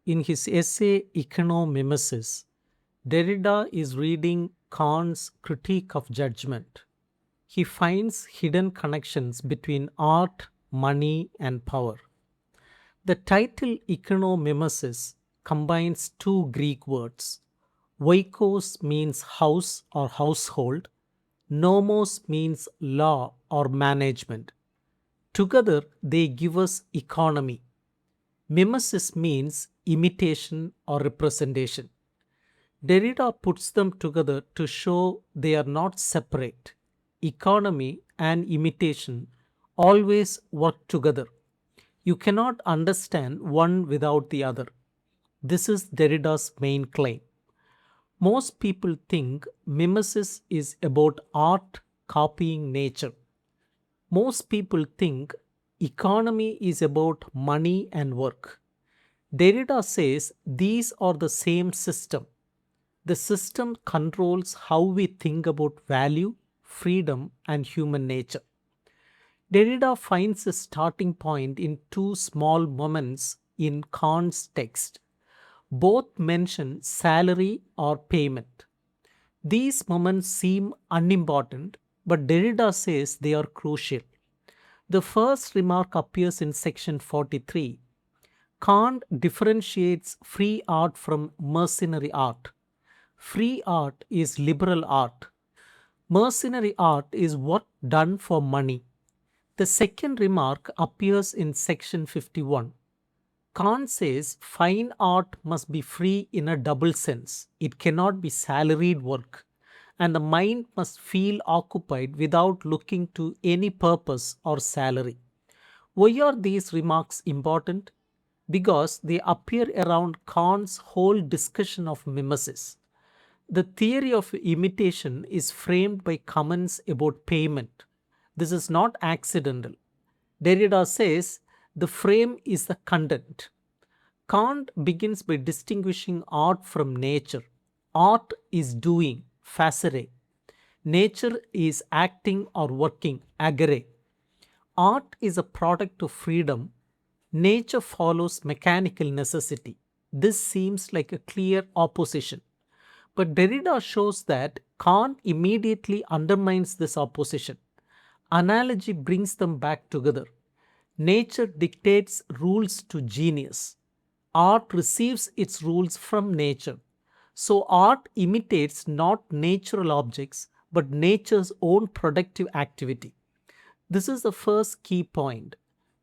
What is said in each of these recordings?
In his essay Economimesis, Derrida is reading Kant's critique of judgment. He finds hidden connections between art, money, and power. The title Economimesis combines two Greek words. Oikos means house or household, nomos means law or management. Together, they give us economy. Mimesis means imitation or representation. Derrida puts them together to show they are not separate. Economy and imitation always work together. You cannot understand one without the other. This is Derrida's main claim. Most people think mimesis is about art copying nature. Most people think economy is about money and work. Derrida says these are the same system. The system controls how we think about value, freedom, and human nature. Derrida finds a starting point in two small moments in Kant's text. Both mention salary or payment. These moments seem unimportant, but Derrida says they are crucial. The first remark appears in section 43. Kant differentiates free art from mercenary art. Free art is liberal art. Mercenary art is work done for money. The second remark appears in section 51. Kant says fine art must be free in a double sense. It cannot be salaried work, and the mind must feel occupied without looking to any purpose or salary. Why are these remarks important? Because they appear around Kant's whole discussion of mimesis. The theory of imitation is framed by comments about payment. This is not accidental. Derrida says the frame is the content. Kant begins by distinguishing art from nature. Art is doing, facere. Nature is acting or working, agere. Art is a product of freedom. Nature follows mechanical necessity. This seems like a clear opposition. But Derrida shows that Kant immediately undermines this opposition. Analogy brings them back together. Nature dictates rules to genius. Art receives its rules from nature. So art imitates not natural objects but nature's own productive activity. This is the first key point.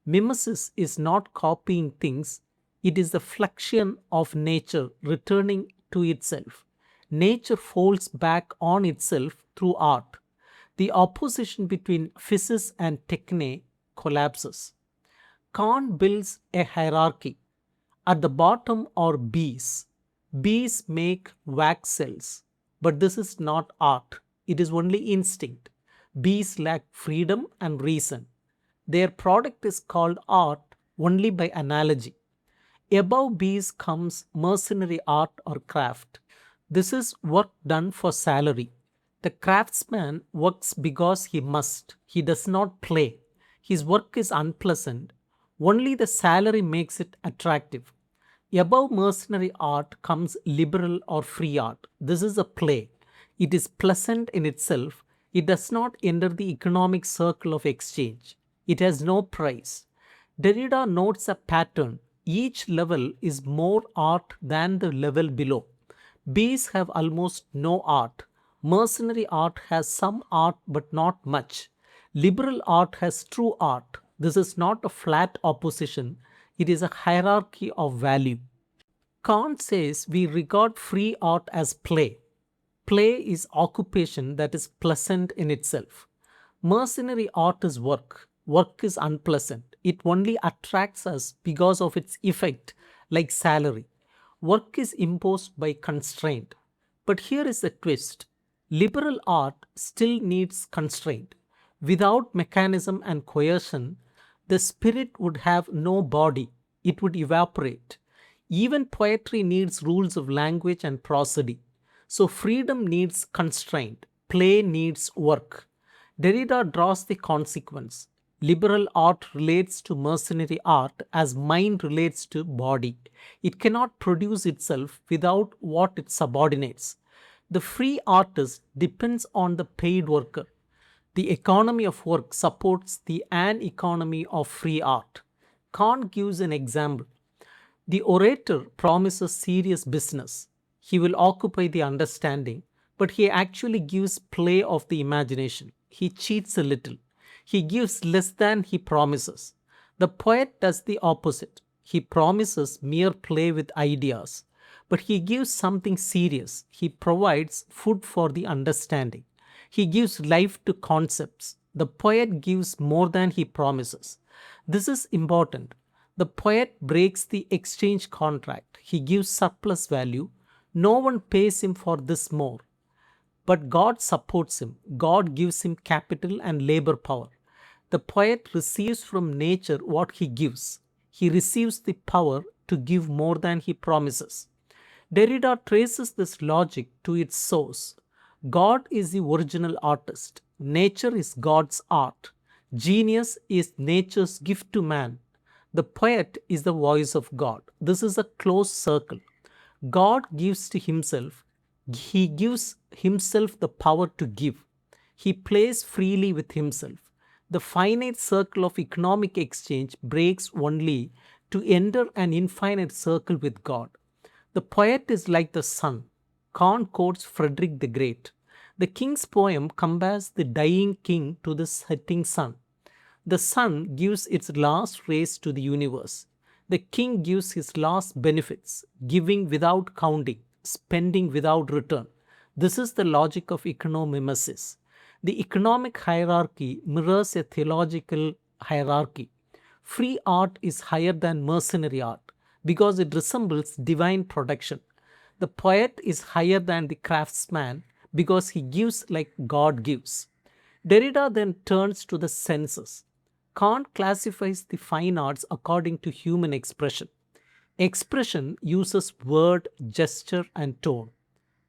Mimesis is not copying things, it is the flexion of nature returning to itself. Nature folds back on itself through art. The opposition between physis and techne collapses. Kant builds a hierarchy. At the bottom are bees. Bees make wax cells. But this is not art. It is only instinct. Bees lack freedom and reason. Their product is called art only by analogy. Above bees comes mercenary art or craft. This is work done for salary. The craftsman works because he must. He does not play. His work is unpleasant. Only the salary makes it attractive. Above mercenary art comes liberal or free art. This is a play. It is pleasant in itself. It does not enter the economic circle of exchange. It has no price. Derrida notes a pattern. Each level is more art than the level below. Bees have almost no art. Mercenary art has some art but not much. Liberal art has true art. This is not a flat opposition, it is a hierarchy of value. Kant says we regard free art as play. Play is occupation that is pleasant in itself. Mercenary art is work. Work is unpleasant. It only attracts us because of its effect, like salary. Work is imposed by constraint. But here is the twist. Liberal art still needs constraint. Without mechanism and coercion, the spirit would have no body. It would evaporate. Even poetry needs rules of language and prosody. So freedom needs constraint. Play needs work. Derrida draws the consequence. Liberal art relates to mercenary art as mind relates to body. It cannot produce itself without what it subordinates. The free artist depends on the paid worker. The economy of work supports the an economy of free art. Kant gives an example. The orator promises serious business. He will occupy the understanding, but he actually gives play of the imagination. He cheats a little. He gives less than he promises. The poet does the opposite. He promises mere play with ideas, but he gives something serious. He provides food for the understanding. He gives life to concepts. The poet gives more than he promises. This is important. The poet breaks the exchange contract. He gives surplus value. No one pays him for this more. But God supports him. God gives him capital and labor power. The poet receives from nature what he gives. He receives the power to give more than he promises. Derrida traces this logic to its source. God is the original artist. Nature is God's art. Genius is nature's gift to man. The poet is the voice of God. This is a closed circle. God gives to himself. He gives himself the power to give. He plays freely with himself. The finite circle of economic exchange breaks only to enter an infinite circle with God. The poet is like the sun. Kant quotes Frederick the Great. The king's poem compares the dying king to the setting sun. The sun gives its last rays to the universe. The king gives his last benefits, giving without counting, spending without return. This is the logic of economimesis. The economic hierarchy mirrors a theological hierarchy. Free art is higher than mercenary art because it resembles divine production. The poet is higher than the craftsman because he gives like God gives. Derrida then turns to the senses. Kant classifies the fine arts according to human expression. Expression uses word, gesture, and tone.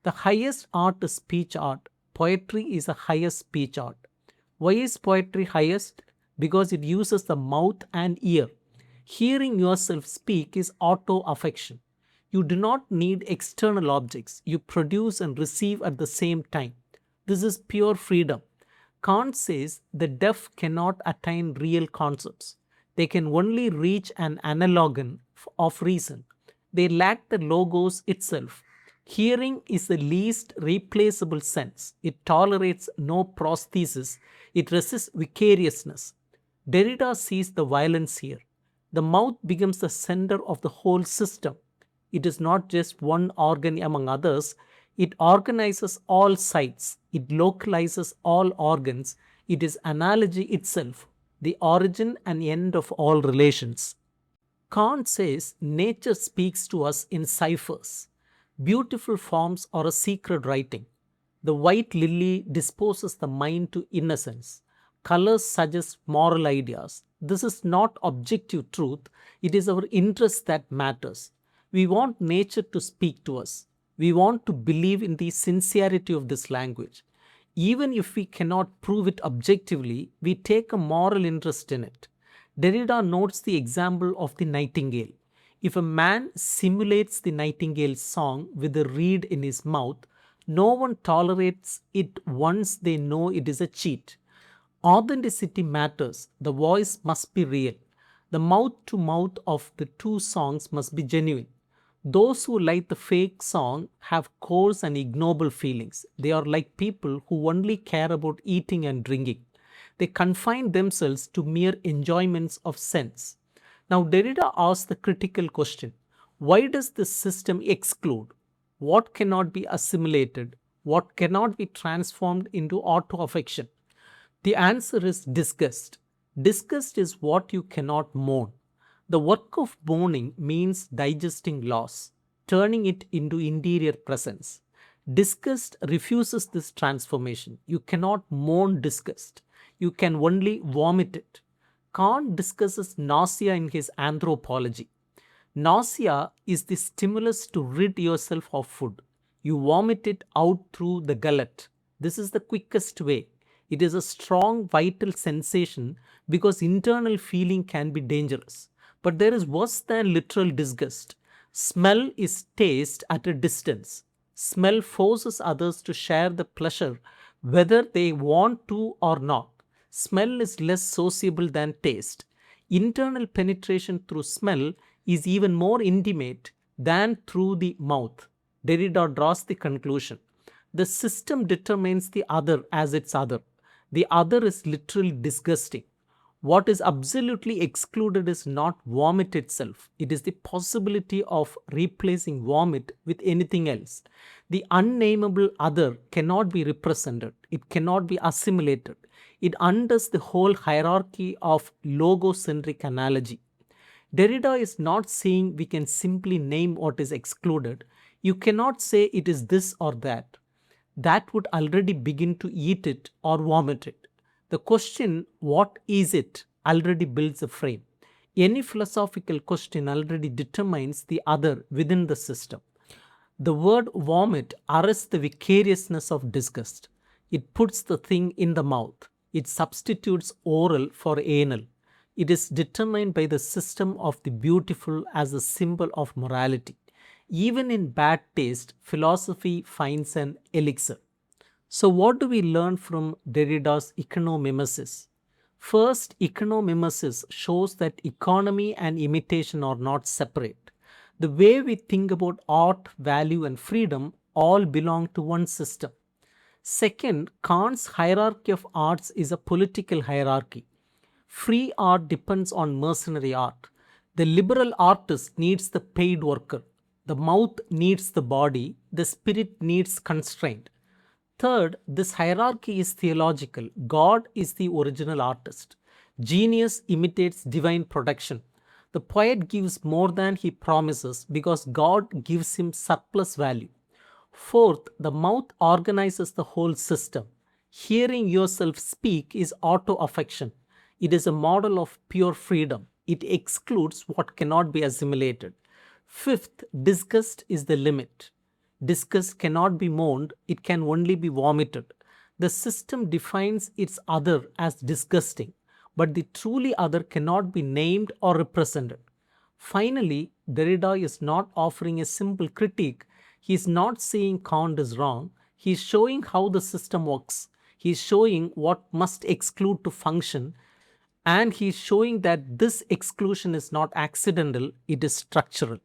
The highest art is speech art. Poetry is the highest speech art. Why is poetry highest? Because it uses the mouth and ear. Hearing yourself speak is auto affection. You do not need external objects. You produce and receive at the same time. This is pure freedom. Kant says the deaf cannot attain real concepts. They can only reach an analogon of reason. They lack the logos itself. Hearing is the least replaceable sense. It tolerates no prosthesis. It resists vicariousness. Derrida sees the violence here. The mouth becomes the center of the whole system. It is not just one organ among others. It organizes all sites. It localizes all organs. It is analogy itself, the origin and end of all relations. Kant says nature speaks to us in ciphers. Beautiful forms are a secret writing. The white lily disposes the mind to innocence. Colors suggest moral ideas. This is not objective truth, it is our interest that matters. We want nature to speak to us. We want to believe in the sincerity of this language. Even if we cannot prove it objectively, we take a moral interest in it. Derrida notes the example of the nightingale. If a man simulates the nightingale's song with a reed in his mouth, no one tolerates it once they know it is a cheat. Authenticity matters. The voice must be real. The mouth to mouth of the two songs must be genuine. Those who like the fake song have coarse and ignoble feelings. They are like people who only care about eating and drinking. They confine themselves to mere enjoyments of sense. Now, Derrida asks the critical question, why does this system exclude? What cannot be assimilated? What cannot be transformed into auto-affection? The answer is disgust. Disgust is what you cannot mourn. The work of mourning means digesting loss, turning it into interior presence. Disgust refuses this transformation. You cannot mourn disgust. You can only vomit it. Kant discusses nausea in his Anthropology. Nausea is the stimulus to rid yourself of food. You vomit it out through the gullet. This is the quickest way. It is a strong, vital sensation because internal feeling can be dangerous. But there is worse than literal disgust. Smell is taste at a distance. Smell forces others to share the pleasure whether they want to or not. Smell is less sociable than taste. Internal penetration through smell is even more intimate than through the mouth. Derrida draws the conclusion. The system determines the other as its other. The other is literally disgusting. What is absolutely excluded is not vomit itself. It is the possibility of replacing vomit with anything else. The unnameable other cannot be represented. It cannot be assimilated. It undoes the whole hierarchy of logocentric analogy. Derrida is not saying we can simply name what is excluded. You cannot say it is this or that. That would already begin to eat it or vomit it. The question, what is it, already builds a frame. Any philosophical question already determines the other within the system. The word vomit arrests the vicariousness of disgust. It puts the thing in the mouth. It substitutes oral for anal. It is determined by the system of the beautiful as a symbol of morality. Even in bad taste, philosophy finds an elixir. So, what do we learn from Derrida's economimesis? First, economimesis shows that economy and imitation are not separate. The way we think about art, value, and freedom all belong to one system. Second, Kant's hierarchy of arts is a political hierarchy. Free art depends on mercenary art. The liberal artist needs the paid worker. The mouth needs the body. The spirit needs constraint. Third, this hierarchy is theological. God is the original artist. Genius imitates divine production. The poet gives more than he promises because God gives him surplus value. Fourth, the mouth organizes the whole system. Hearing yourself speak is auto affection. It is a model of pure freedom. It excludes what cannot be assimilated. Fifth, disgust is the limit. Disgust cannot be mourned, it can only be vomited. The system defines its other as disgusting, but the truly other cannot be named or represented. Finally, Derrida is not offering a simple critique. He is not saying Kant is wrong. He is showing how the system works. He is showing what must exclude to function. And he is showing that this exclusion is not accidental, it is structural.